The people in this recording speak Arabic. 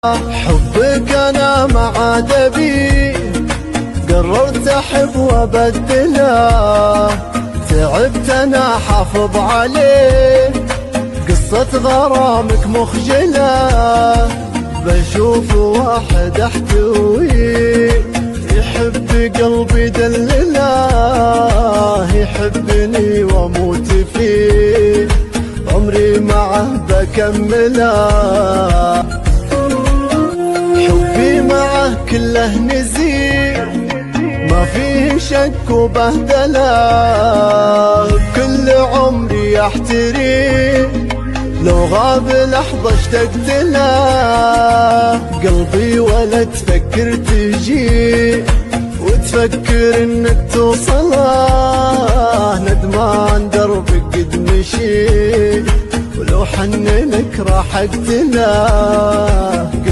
حبك انا ما عاد ابي، قررت احب وابدله، تعبت انا حافظ عليه، قصة غرامك مخجلة، بشوف واحد احتويه، يحب قلبي دلله، يحبني واموت فيه، عمري معه بكمله، حبي معه كله نزيه، ما فيه شك وبهدله، كل عمري احتريه، لو غاب لحظة اشتقت له، قلبي ولا تفكر تجي، وتفكر انك توصله، ندمان دربك قد مشي، ولو حن لك راح اقتله.